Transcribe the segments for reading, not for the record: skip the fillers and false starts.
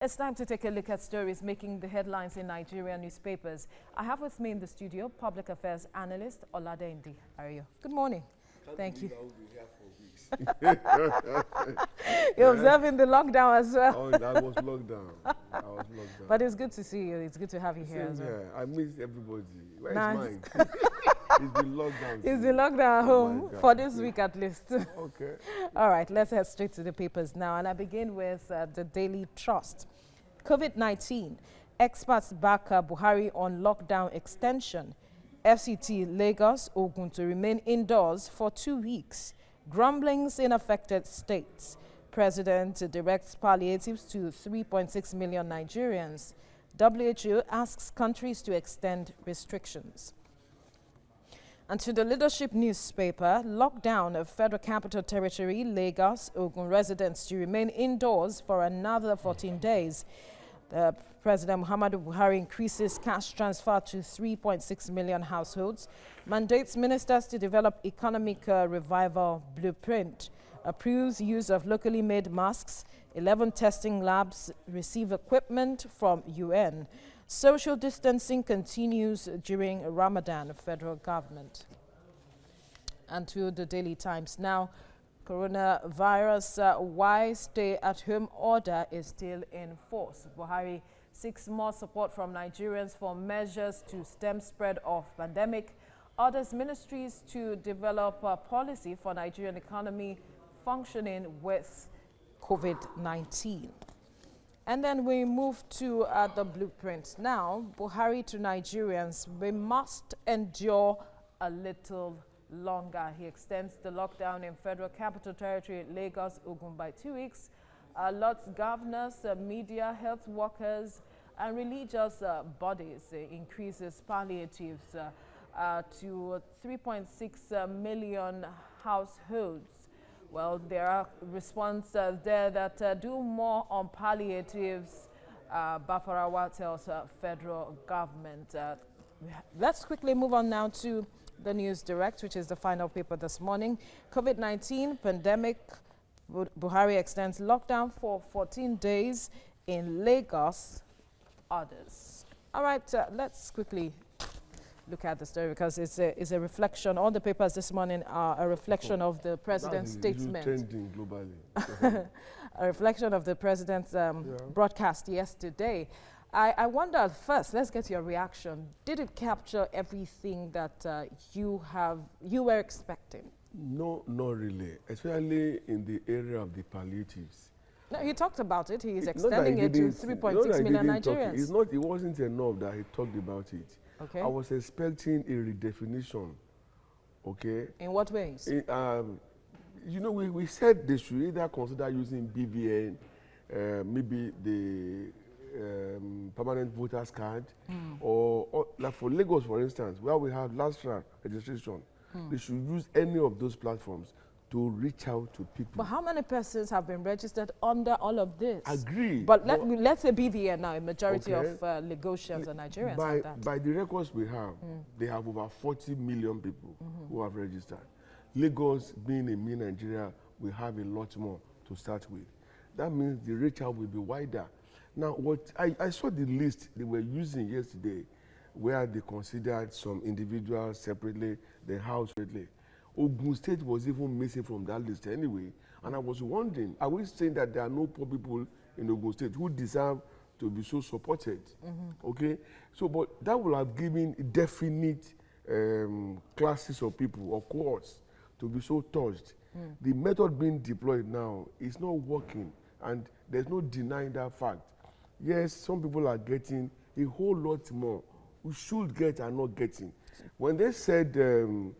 It's time to take a look at stories making the headlines in Nigerian newspapers. I have with me in the studio public affairs analyst Oladeyinde Ayo. Good morning. Thank you. You're observing the lockdown as well. Oh, that was lockdown. But it's good to see you. It's good to have you here as well. Yeah, I miss everybody. Where's Nice. mine? It's been locked down. It's the lockdown at home for this week at least. Okay. All right, let's head straight to the papers now. And I begin with the Daily Trust. COVID-19. Experts back Buhari on lockdown extension. FCT Lagos, Ogun to remain indoors for 2 weeks. Grumblings in affected states. President directs palliatives to 3.6 million Nigerians. WHO asks countries to extend restrictions. And to the leadership newspaper, lockdown of Federal Capital Territory, Lagos, Ogun residents to remain indoors for another 14 days. President Muhammadu Buhari increases cash transfer to 3.6 million households, mandates ministers to develop economic revival blueprint, approves use of locally made masks, 11 testing labs receive equipment from UN. Social distancing continues during Ramadan, federal government. And to the Daily Times now. Coronavirus, why stay-at-home order is still in force. Buhari seeks more support from Nigerians for measures to stem spread of pandemic. Orders ministries to develop a policy for Nigerian economy functioning with COVID-19. And then we move to the blueprint. Now, Buhari to Nigerians, we must endure a little longer. He extends the lockdown in Federal Capital Territory, Lagos, Ogun by 2 weeks. Lots governors, media, health workers, and religious bodies increases palliatives to 3.6 million households. Well, there are responses there that do more on palliatives. Bafarawa tells federal government. Let's quickly move on now to the News Direct, which is the final paper this morning. COVID-19 pandemic. Buhari extends lockdown for 14 days in Lagos. Others. All right, let's quickly look at the story because it's a reflection. All the papers this morning are a reflection of the president's statement. Trending globally. A reflection of the president's broadcast yesterday. I wonder first, let's get your reaction. Did it capture everything that you were expecting? No, not really, especially in the area of the palliatives. No, he talked about it. He is extending it to 3.6 million Nigerians. It wasn't enough that he talked about it. Okay. I was expecting a redefinition. Okay. In what ways? We said they should either consider using BVN, maybe the permanent voters card, or like for Lagos, for instance, where we have last track registration, they should use any of those platforms to reach out to people. But how many persons have been registered under all of this? Agree. But let's say BVN now, a majority of Lagosians and Nigerians have that. By the records we have, they have over 40 million people who have registered. Lagos, being a mini Nigeria, we have a lot more to start with. That means the reach out will be wider. Now, what I saw the list they were using yesterday, where they considered some individuals separately, the house separately. Ogun State was even missing from that list anyway. And I was wondering, are we saying that there are no poor people in Ogun State who deserve to be so supported? Okay? So, but that will have given definite classes of people or cohorts to be so touched. The method being deployed now is not working, and there's no denying that fact. Yes, some people are getting a whole lot more who should get and not getting. When they said the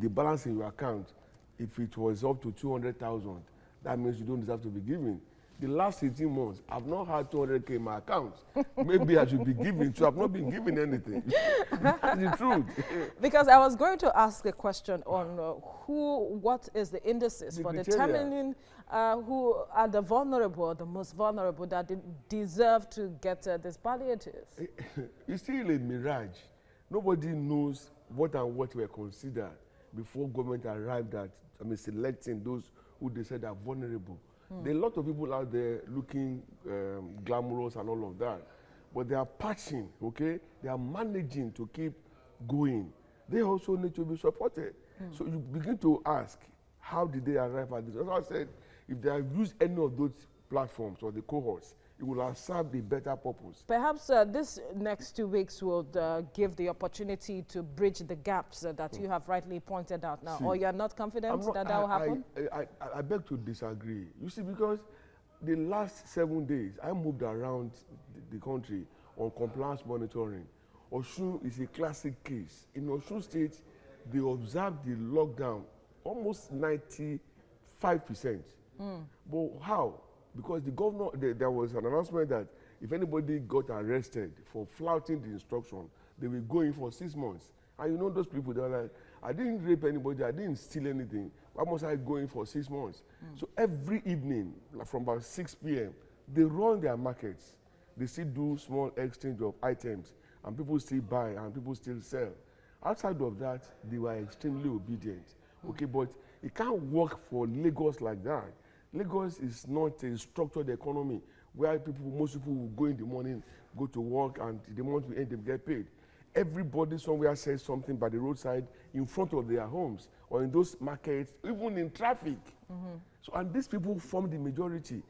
balance in your account, if it was up to 200,000, that means you don't deserve to be given. The last 18 months, I've not had 200K in my account. Maybe I should be giving, so I've not been given anything. That's the truth. Because I was going to ask a question on what is the indices for determining who are the vulnerable, the most vulnerable that deserve to get this palliative? It's still a mirage. Nobody knows what and what were considered before government arrived at, selecting those who they said are vulnerable. There are a lot of people out there looking glamorous and all of that, but they are patching, okay? They are managing to keep going. They also need to be supported. So you begin to ask, how did they arrive at this? As I said, if they have used any of those platforms or the cohorts, it will have served a better purpose. Perhaps this next 2 weeks will give the opportunity to bridge the gaps that you have rightly pointed out now. Or you are not confident that will happen? I beg to disagree. You see, because the last 7 days, I moved around the country on compliance monitoring. Osun is a classic case. In Osun State, they observed the lockdown almost 95%. But how? Because the governor, there was an announcement that if anybody got arrested for flouting the instruction, they will go in for 6 months. And you know those people, they are like, I didn't rape anybody, I didn't steal anything. Why must I go in for 6 months? So every evening, like from about 6 p.m., they run their markets. They still do small exchange of items, and people still buy, and people still sell. Outside of that, they were extremely obedient. Okay, but it can't work for Lagos like that. Lagos is not a structured economy where most people will go in the morning, go to work, and the month we end, they get paid. Everybody somewhere says something by the roadside in front of their homes or in those markets, even in traffic. So, and these people form the majority.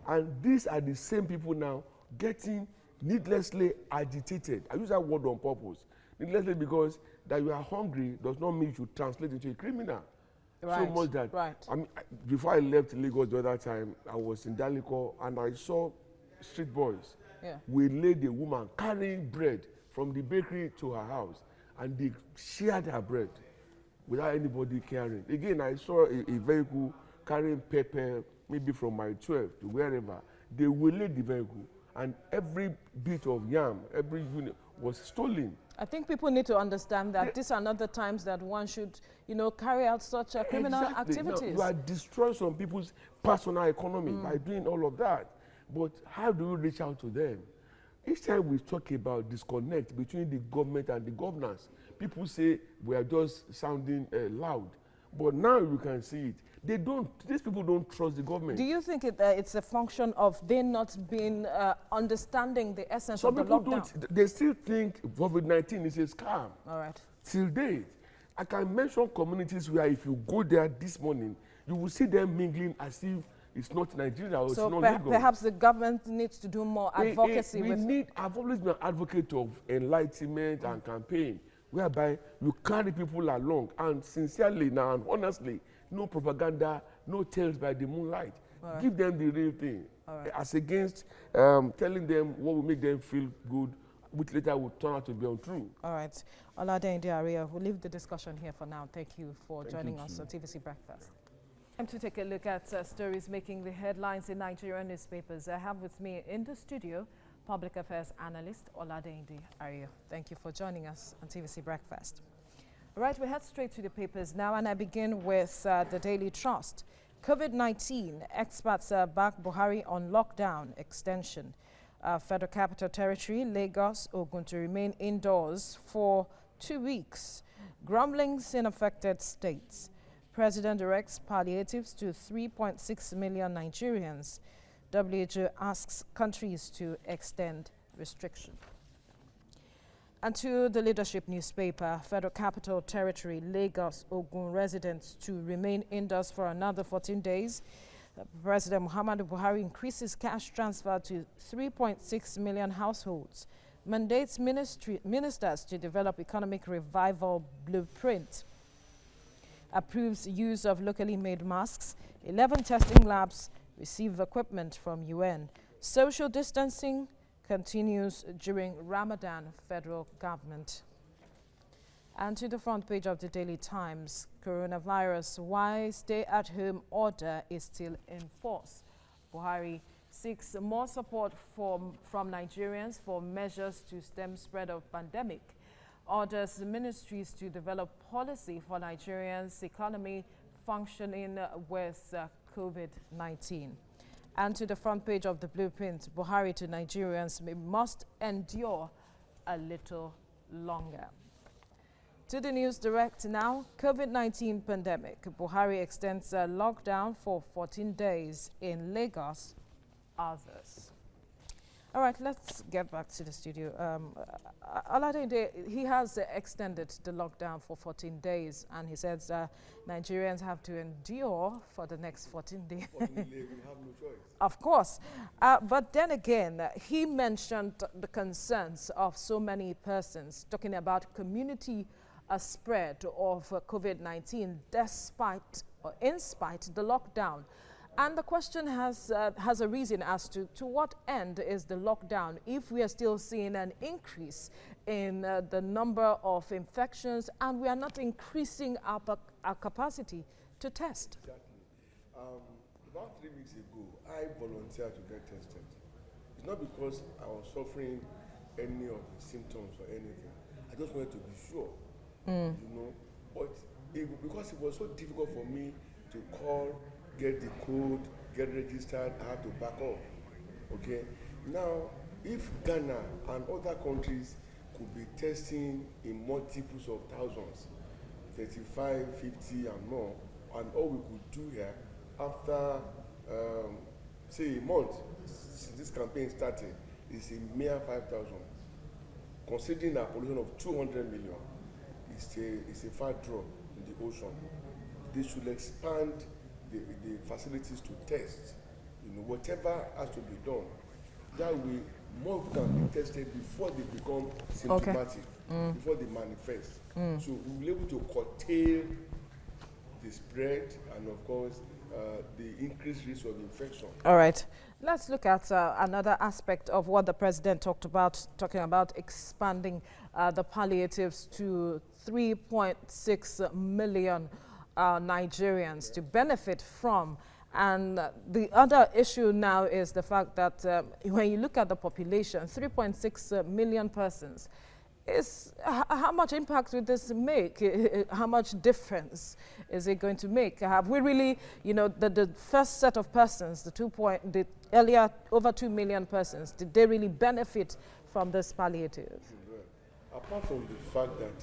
And these are the same people now getting needlessly agitated. I use that word on purpose. Needlessly, because that you are hungry does not mean you should translate into a criminal. Right, so much that right. I mean, before I left Lagos the other time, I was in Daliko and I saw street boys. We laid a woman carrying bread from the bakery to her house, and they shared her bread without anybody caring. Again, I saw a vehicle carrying pepper, maybe from my 12 to wherever. They waylaid the vehicle, and every bit of yam, every unit was stolen. I think people need to understand that these are not the times that one should, carry out such criminal activities. No, you are destroying some people's personal economy by doing all of that. But how do you reach out to them? Each time we talk about disconnect between the government and the governance, people say we are just sounding loud. But now you can see it. These people don't trust the government. Do you think it's a function of they not being understanding the essence of the lockdown? Some people don't. They still think COVID-19 is a scam. All right. Till date. I can mention communities where if you go there this morning, you will see them mingling as if it's not Nigeria or it's not Lagos. Perhaps the government needs to do more advocacy. I've always been an advocate of enlightenment and campaign, whereby you carry people along, and sincerely now and honestly, no propaganda, no tales by the moonlight. Right. Give them the real thing. Right. As against telling them what will make them feel good, which later will turn out to be untrue. All right. Olade Ndiaria, we'll leave the discussion here for now. Thank you for joining us on TVC Breakfast. Time to take a look at stories making the headlines in Nigerian newspapers. I have with me in the studio Public Affairs Analyst Olade Ndiaria. Thank you for joining us on TVC Breakfast. All right, we head straight to the papers now, and I begin with the Daily Trust. COVID-19, experts back Buhari on lockdown extension. Federal Capital Territory, Lagos, Ogun to remain indoors for 2 weeks. Grumblings in affected states. President directs palliatives to 3.6 million Nigerians. WHO asks countries to extend restriction. And to the leadership newspaper, Federal Capital Territory, Lagos, Ogun residents to remain indoors for another 14 days. President Muhammadu Buhari increases cash transfer to 3.6 million households. Mandates ministers to develop economic revival blueprint. Approves use of locally made masks. 11 testing labs receive equipment from UN. Social distancing continues during Ramadan, federal government. And to the front page of the Daily Times, coronavirus, why stay-at-home order is still in force. Buhari seeks more support from Nigerians for measures to stem spread of pandemic. Orders ministries to develop policy for Nigerians' economy functioning with COVID-19. And to the front page of the blueprint, Buhari to Nigerians must endure a little longer. To the news direct now. COVID-19 pandemic. Buhari extends a lockdown for 14 days in Lagos. Others. All right, let's get back to the studio. Aladede, he has extended the lockdown for 14 days, and he says Nigerians have to endure for the next 14 days. Fortunately, we have no choice. Of course. But then again, he mentioned the concerns of so many persons, talking about community spread of COVID-19 despite or in spite the lockdown. And the question has arisen as to what end is the lockdown if we are still seeing an increase in the number of infections and we are not increasing our capacity to test. Exactly. About 3 weeks ago, I volunteered to get tested. It's not because I was suffering any of the symptoms or anything. I just wanted to be sure, you know. But because it was so difficult for me to call, get the code, get registered, I had to back off. Okay? Now, if Ghana and other countries could be testing in multiples of thousands, 35, 50 and more, and all we could do here after, say, a month since this campaign started is a mere 5,000. Considering a population of 200 million, it's a far drop in the ocean. They should expand the facilities to test, you know, whatever has to be done. That way, more can be tested before they become symptomatic, before they manifest. So we'll be able to curtail the spread and, of course, the increased risk of infection. All right. Let's look at another aspect of what the president talked about, talking about expanding the palliatives to 3.6 million Nigerians to benefit from. And the other issue now is the fact that when you look at the population, 3.6 million persons, is how much impact will this make? How much difference is it going to make? Have we really, you know, the first set of persons, the earlier over 2 million persons, did they really benefit from this palliative? Apart from the fact that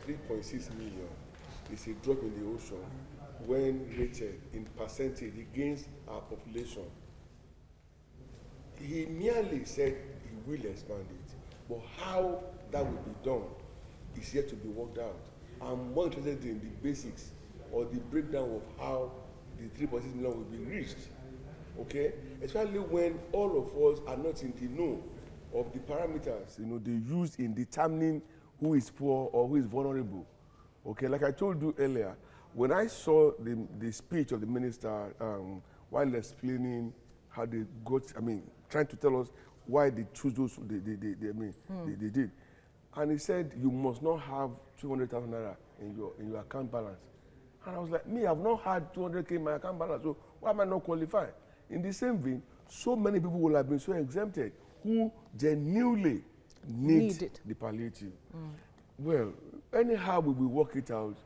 3.6 million is a drop in the ocean when rated in percentage against our population, he merely said he will expand it. But how that will be done is yet to be worked out. I'm more interested in the basics or the breakdown of how the 3.6 million will be reached. Okay? Especially when all of us are not in the know of the parameters, you know, they use in determining who is poor or who is vulnerable. Okay, like I told you earlier, when I saw the speech of the minister while explaining how they got, trying to tell us why they choose those, they did. And he said, you must not have 200,000 naira in your account balance. And I was like, me, I've not had 200K in my account balance, so why am I not qualified? In the same vein, so many people will have been so exempted who genuinely need the palliative. Well, anyhow we will work it out,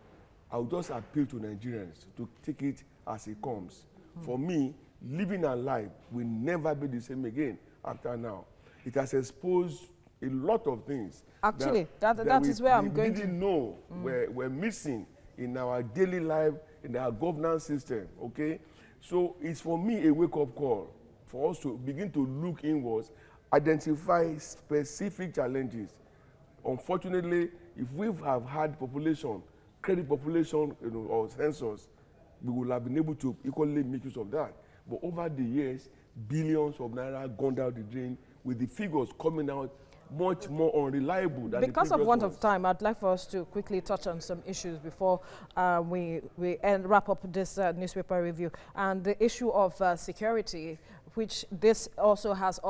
I'll just appeal to Nigerians to take it as it comes. For me, living and life will never be the same again after now. It has exposed a lot of things. Actually, that is where I'm going to. We didn't know we're missing in our daily life, in our governance system, okay? So it's for me a wake-up call for us to begin to look inwards, identify specific challenges. Unfortunately, if we have had population, credit population, you know, or census, we will have been able to equally make use of that. But over the years, billions of naira gone down the drain, with the figures coming out much more unreliable than because of want of time, I'd like for us to quickly touch on some issues before we wrap up this newspaper review. And the issue of security, which this also has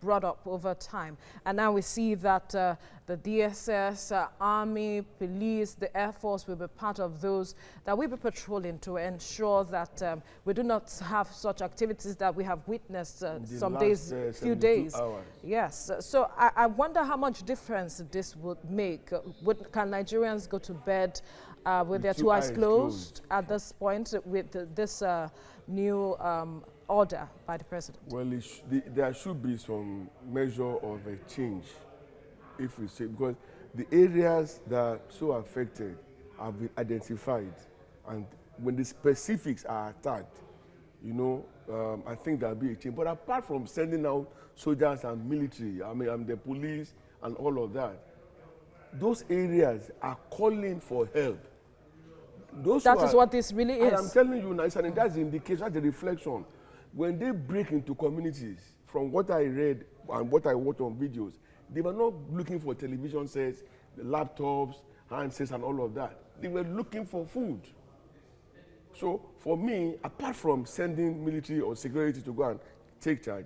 brought up over time. And now we see that the DSS, Army, Police, the Air Force will be part of those that will be patrolling to ensure that we do not have such activities that we have witnessed some days, few days. Hours. Yes. So I wonder how much difference this would make. Can Nigerians go to bed with their two eyes closed at this point with this new order by the president? Well, there should be some measure of a change, if we say, because The areas that are so affected have been identified, and when the specifics are attacked, you know, I think there'll be a change. But apart from sending out soldiers and military, I mean, the police and all of that, those areas are calling for help. That is what this really is. And I'm telling you now, and that's the indication, that's the reflection. When they break into communities, from what I read and what I watched on videos, they were not looking for television sets, laptops, handsets, and all of that. They were looking for food. So for me, apart from sending military or security to go and take charge,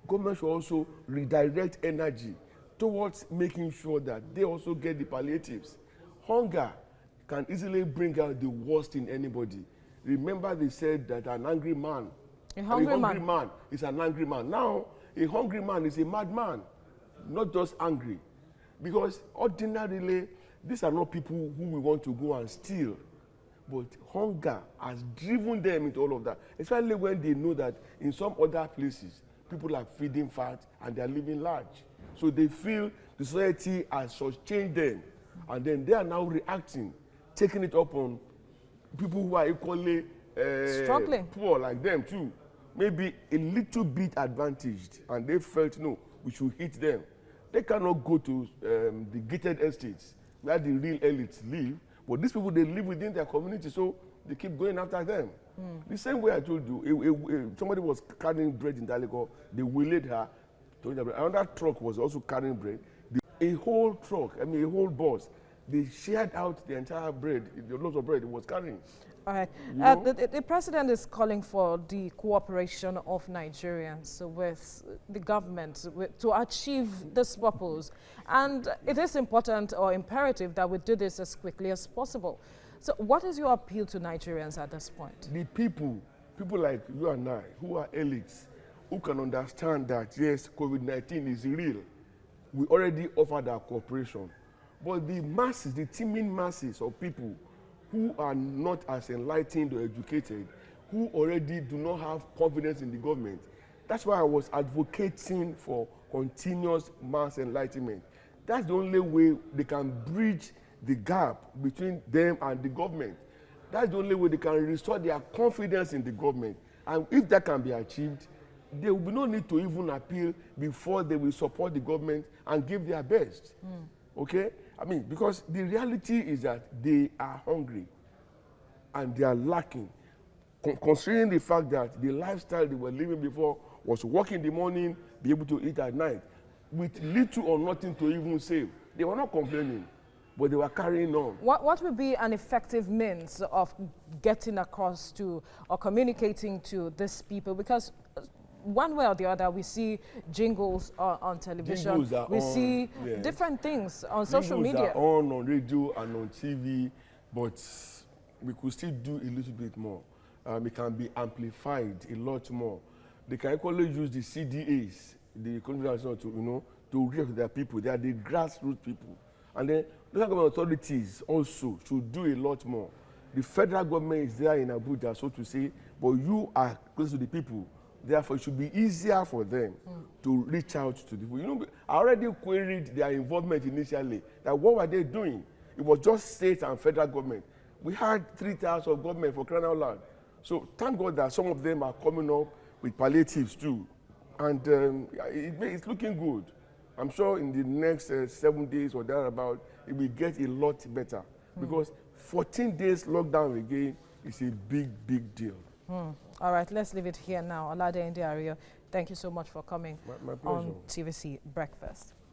government should also redirect energy towards making sure that they also get the palliatives. Hunger can easily bring out the worst in anybody. Remember, they said that an angry man, a hungry man is an angry man. Now, a hungry man is a madman, not just angry. Because ordinarily, these are not people who we want to go and steal. But hunger has driven them into all of that, especially when they know that in some other places, people are feeding fat and they are living large. So they feel the society has changed them. And then they are now reacting, taking it up on people who are equally struggling, poor like them too. Maybe a little bit advantaged, and they felt, no, we should hit them. They cannot go to the gated estates where the real elites live, but these people, they live within their community, so they keep going after them. The same way I told you, somebody was carrying bread in Daliko, they wheeled her. Another truck was also carrying bread. A whole truck, I mean a whole bus, they shared out the entire bread, the loaves of bread it was carrying. All right. The president is calling for the cooperation of Nigerians with the government to achieve this purpose. And it is important or imperative that we do this as quickly as possible. So what is your appeal to Nigerians at this point? The people like you and I, who are elites, who can understand that, yes, COVID-19 is real. We already offered our cooperation. But the masses, the teeming masses of people who are not as enlightened or educated, who already do not have confidence in the government. That's why I was advocating for continuous mass enlightenment. That's the only way they can bridge the gap between them and the government. That's the only way they can restore their confidence in the government. And if that can be achieved, there will be no need to even appeal before they will support the government and give their best. Okay? I mean, because the reality is that they are hungry and they are lacking. Considering the fact that the lifestyle they were living before was work in the morning, be able to eat at night, with little or nothing to even save. They were not complaining, but they were carrying on. What would be an effective means of getting across to or communicating to these people? Because one way or the other, we see jingles on television. We see different things on social media. Jingles are on radio and on TV, but we could still do a little bit more. It can be amplified a lot more. They can equally use the CDAs, the community to reach their people. They are the grassroots people. And then local government authorities also should do a lot more. The federal government is there in Abuja, so to say, but you are close to the people. Therefore, it should be easier for them to reach out to the people. You know, I already queried their involvement initially. That what were they doing? It was just state and federal government. We had 3 tiers of government for crying out loud. So thank God that some of them are coming up with palliatives too. And it's looking good. I'm sure in the next 7 days or thereabout, it will get a lot better. Because 14 days lockdown again is a big, big deal. All right, let's leave it here now. Olade Ndiario, thank you so much for coming my on TVC Breakfast.